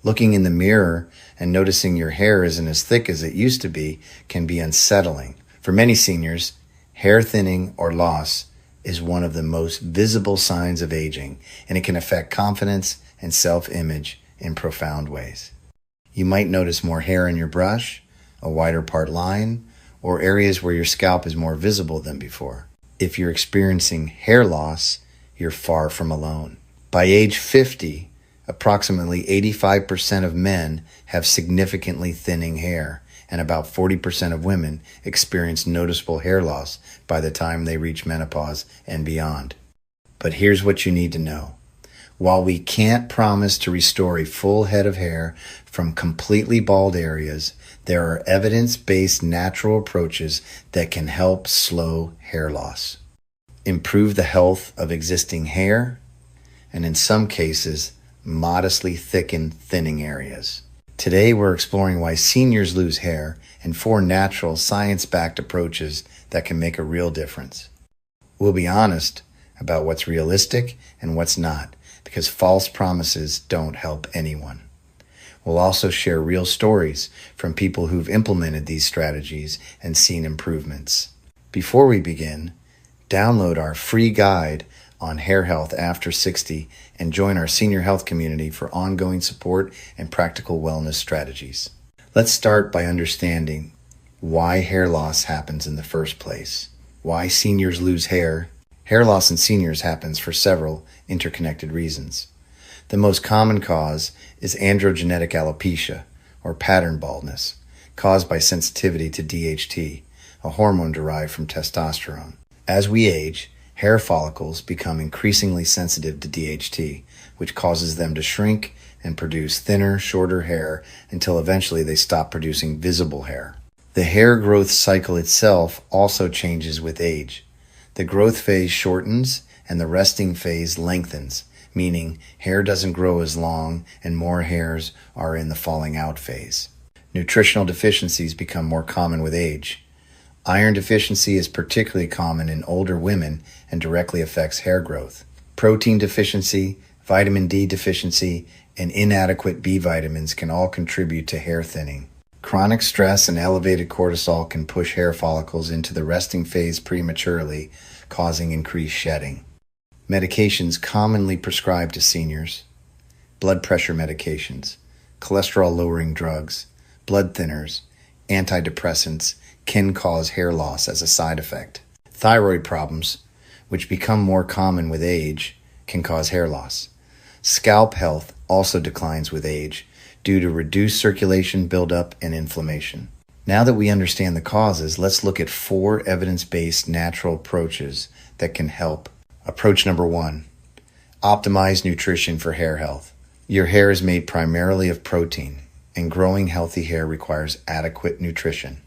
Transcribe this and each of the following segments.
Looking in the mirror and noticing your hair isn't as thick as it used to be can be unsettling. For many seniors, hair thinning or loss is one of the most visible signs of aging, and it can affect confidence and self-image in profound ways. You might notice more hair in your brush, a wider part line, or areas where your scalp is more visible than before. If you're experiencing hair loss, you're far from alone. By age 50, approximately 85% of men have significantly thinning hair, and about 40% of women experience noticeable hair loss by the time they reach menopause and beyond. But here's what you need to know. While we can't promise to restore a full head of hair from completely bald areas, there are evidence-based natural approaches that can help slow hair loss, improve the health of existing hair, and in some cases, modestly thicken thinning areas. Today, we're exploring why seniors lose hair and 4 natural, science-backed approaches that can make a real difference. We'll be honest about what's realistic and what's not, because false promises don't help anyone. We'll also share real stories from people who've implemented these strategies and seen improvements. Before we begin, download our free guide on hair health after 60 and join our senior health community for ongoing support and practical wellness strategies. Let's start by understanding why hair loss happens in the first place. Why seniors lose hair. Hair loss in seniors happens for several interconnected reasons. The most common cause is androgenetic alopecia, or pattern baldness, caused by sensitivity to DHT, a hormone derived from testosterone. As we age, hair follicles become increasingly sensitive to DHT, which causes them to shrink and produce thinner, shorter hair until eventually they stop producing visible hair. The hair growth cycle itself also changes with age. The growth phase shortens and the resting phase lengthens, meaning hair doesn't grow as long and more hairs are in the falling out phase. Nutritional deficiencies become more common with age. Iron deficiency is particularly common in older women and directly affects hair growth. Protein deficiency, vitamin D deficiency, and inadequate B vitamins can all contribute to hair thinning. Chronic stress and elevated cortisol can push hair follicles into the resting phase prematurely, causing increased shedding. Medications commonly prescribed to seniors: blood pressure medications, cholesterol-lowering drugs, blood thinners, antidepressants, can cause hair loss as a side effect. Thyroid problems, which become more common with age, can cause hair loss. Scalp health also declines with age due to reduced circulation buildup and inflammation. Now that we understand the causes, let's look at 4 evidence-based natural approaches that can help. Approach number 1, optimize nutrition for hair health. Your hair is made primarily of protein, and growing healthy hair requires adequate nutrition.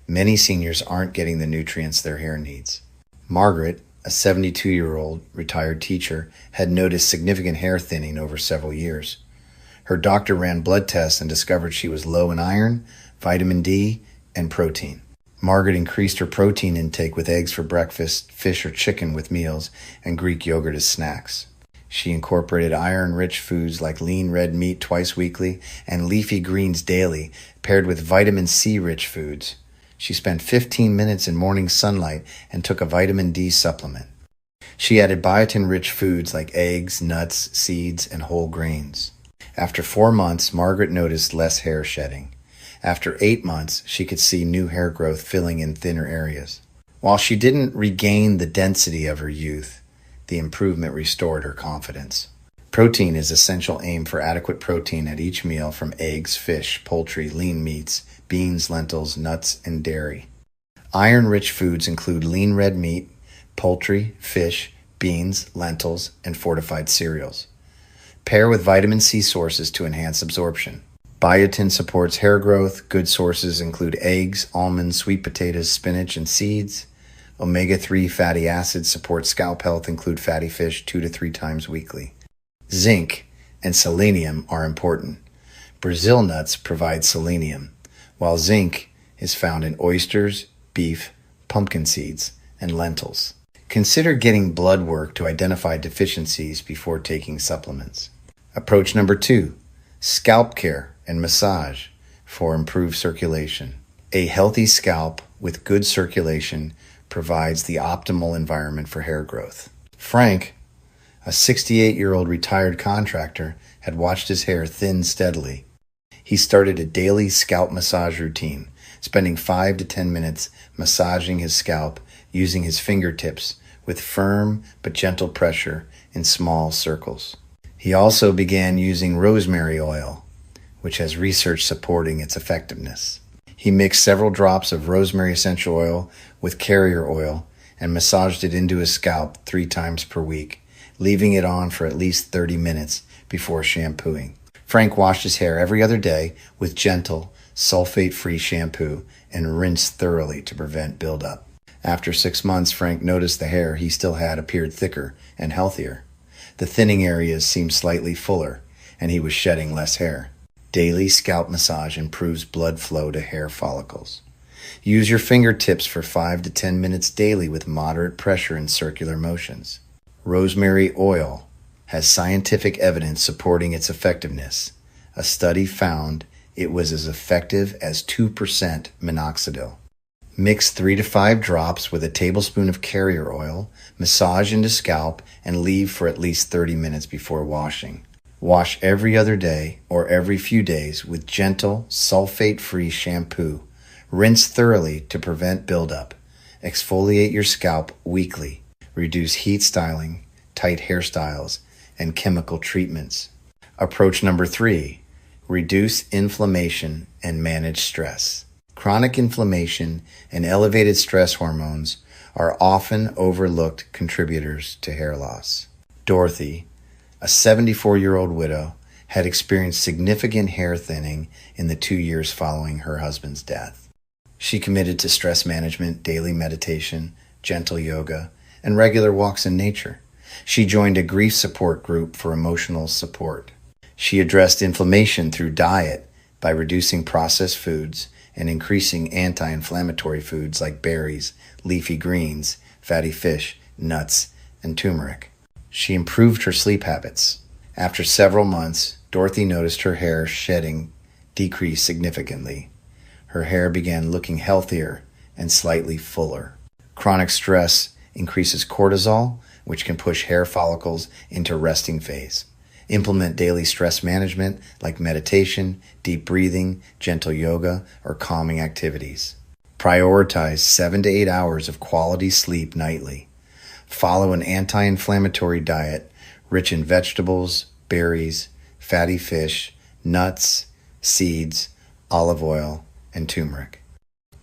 Many seniors aren't getting the nutrients their hair needs. Margaret, a 72-year-old retired teacher, had noticed significant hair thinning over several years. Her doctor ran blood tests and discovered she was low in iron, vitamin D, and protein. Margaret increased her protein intake with eggs for breakfast, fish or chicken with meals, and Greek yogurt as snacks. She incorporated iron-rich foods like lean red meat twice weekly and leafy greens daily, paired with vitamin C-rich foods. She spent 15 minutes in morning sunlight and took a vitamin D supplement. She added biotin-rich foods like eggs, nuts, seeds, and whole grains. After 4 months, Margaret noticed less hair shedding. After 8 months, she could see new hair growth filling in thinner areas. While she didn't regain the density of her youth, the improvement restored her confidence. Protein is essential. Aim for adequate protein at each meal from eggs, fish, poultry, lean meats, beans, lentils, nuts, and dairy. Iron-rich foods include lean red meat, poultry, fish, beans, lentils, and fortified cereals. Pair with vitamin C sources to enhance absorption. Biotin supports hair growth. Good sources include eggs, almonds, sweet potatoes, spinach, and seeds. Omega-3 fatty acids support scalp health, include fatty fish 2 to 3 times weekly. Zinc and selenium are important. Brazil nuts provide selenium, while zinc is found in oysters, beef, pumpkin seeds, and lentils. Consider getting blood work to identify deficiencies before taking supplements. Approach number 2, Scalp care and massage for improved circulation. A healthy scalp with good circulation provides the optimal environment for hair growth. Frank, a 68-year-old retired contractor, had watched his hair thin steadily. He started a daily scalp massage routine, spending 5 to 10 minutes massaging his scalp using his fingertips with firm but gentle pressure in small circles. He also began using rosemary oil, which has research supporting its effectiveness. He mixed several drops of rosemary essential oil with carrier oil and massaged it into his scalp 3 times per week, leaving it on for at least 30 minutes before shampooing. Frank washed his hair every other day with gentle, sulfate-free shampoo and rinsed thoroughly to prevent buildup. After 6 months, Frank noticed the hair he still had appeared thicker and healthier. The thinning areas seemed slightly fuller, and he was shedding less hair. Daily scalp massage improves blood flow to hair follicles. Use your fingertips for 5 to 10 minutes daily with moderate pressure and circular motions. Rosemary oil has scientific evidence supporting its effectiveness. A study found it was as effective as 2% minoxidil. Mix 3 to 5 drops with a tablespoon of carrier oil, massage into scalp, and leave for at least 30 minutes before washing. Wash every other day or every few days with gentle, sulfate-free shampoo. Rinse thoroughly to prevent buildup. Exfoliate your scalp weekly. Reduce heat styling, tight hairstyles, and chemical treatments. Approach number 3, reduce inflammation and manage stress. Chronic inflammation and elevated stress hormones are often overlooked contributors to hair loss. Dorothy, a 74-year-old widow, had experienced significant hair thinning in the 2 years following her husband's death. She committed to stress management, daily meditation, gentle yoga, and regular walks in nature. She joined a grief support group for emotional support. She addressed inflammation through diet by reducing processed foods and increasing anti-inflammatory foods like berries, leafy greens, fatty fish, nuts, and turmeric. She improved her sleep habits. After several months, Dorothy noticed her hair shedding decreased significantly. Her hair began looking healthier and slightly fuller. Chronic stress increases cortisol, which can push hair follicles into resting phase. Implement daily stress management like meditation, deep breathing, gentle yoga, or calming activities. Prioritize 7 to 8 hours of quality sleep nightly. Follow an anti-inflammatory diet rich in vegetables, berries, fatty fish, nuts, seeds, olive oil, and turmeric.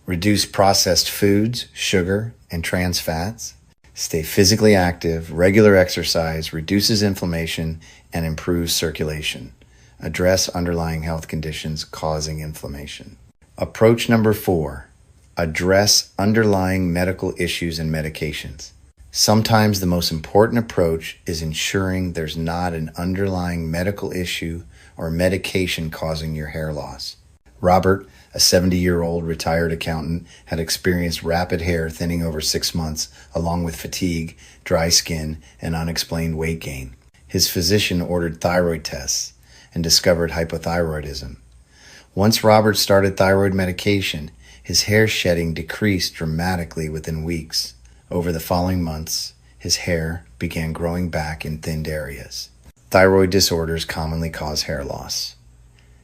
Reduce processed foods, sugar, and trans fats. Stay physically active. Regular exercise reduces inflammation and improves circulation. Address underlying health conditions causing inflammation. Approach number 4, address underlying medical issues and medications. Sometimes the most important approach is ensuring there's not an underlying medical issue or medication causing your hair loss. Robert, a 70-year-old retired accountant, had experienced rapid hair thinning over 6 months, along with fatigue, dry skin, and unexplained weight gain. His physician ordered thyroid tests and discovered hypothyroidism. Once Robert started thyroid medication, his hair shedding decreased dramatically within weeks. Over the following months, his hair began growing back in thinned areas. Thyroid disorders commonly cause hair loss.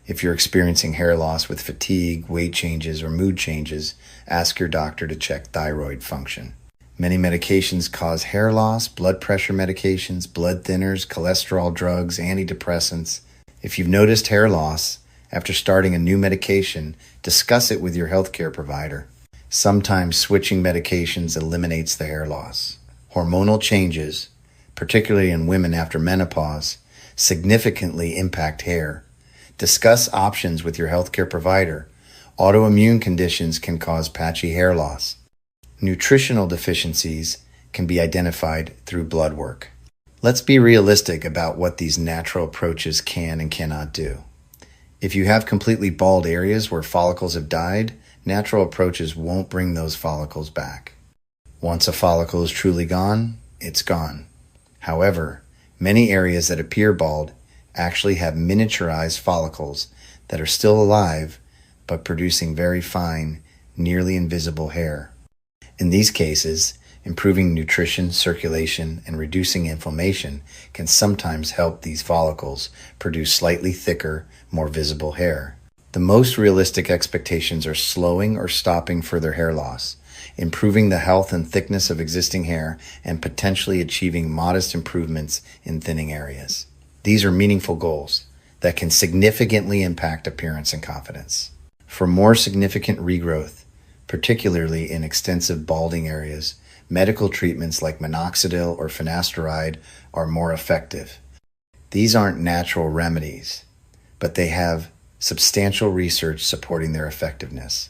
If you're experiencing hair loss with fatigue, weight changes, or mood changes, ask your doctor to check thyroid function. Many medications cause hair loss: blood pressure medications, blood thinners, cholesterol drugs, antidepressants. If you've noticed hair loss after starting a new medication, discuss it with your healthcare provider. Sometimes switching medications eliminates the hair loss. Hormonal changes, particularly in women after menopause, significantly impact hair. Discuss options with your healthcare provider. Autoimmune conditions can cause patchy hair loss. Nutritional deficiencies can be identified through blood work. Let's be realistic about what these natural approaches can and cannot do. If you have completely bald areas where follicles have died, natural approaches won't bring those follicles back. Once a follicle is truly gone, it's gone. However, many areas that appear bald actually have miniaturized follicles that are still alive but producing very fine, nearly invisible hair. In these cases, improving nutrition, circulation, and reducing inflammation can sometimes help these follicles produce slightly thicker, more visible hair. The most realistic expectations are slowing or stopping further hair loss, improving the health and thickness of existing hair, and potentially achieving modest improvements in thinning areas. These are meaningful goals that can significantly impact appearance and confidence. For more significant regrowth, particularly in extensive balding areas, medical treatments like minoxidil or finasteride are more effective. These aren't natural remedies, but they have substantial research supporting their effectiveness.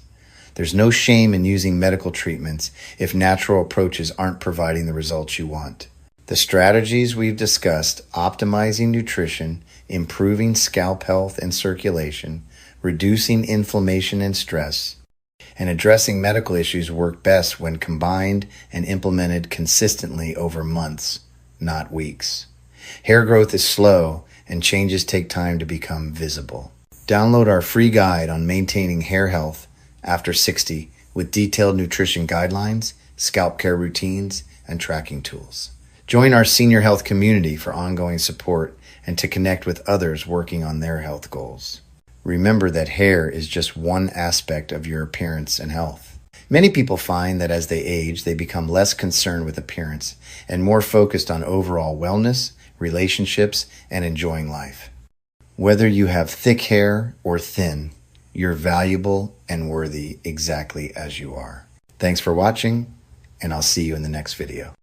There's no shame in using medical treatments if natural approaches aren't providing the results you want. The strategies we've discussed, optimizing nutrition, improving scalp health and circulation, reducing inflammation and stress, and addressing medical issues work best when combined and implemented consistently over months, not weeks. Hair growth is slow, and changes take time to become visible. Download our free guide on maintaining hair health after 60 with detailed nutrition guidelines, scalp care routines, and tracking tools. Join our senior health community for ongoing support and to connect with others working on their health goals. Remember that hair is just one aspect of your appearance and health. Many people find that as they age, they become less concerned with appearance and more focused on overall wellness, relationships, and enjoying life. Whether you have thick hair or thin, you're valuable and worthy exactly as you are. Thanks for watching, and I'll see you in the next video.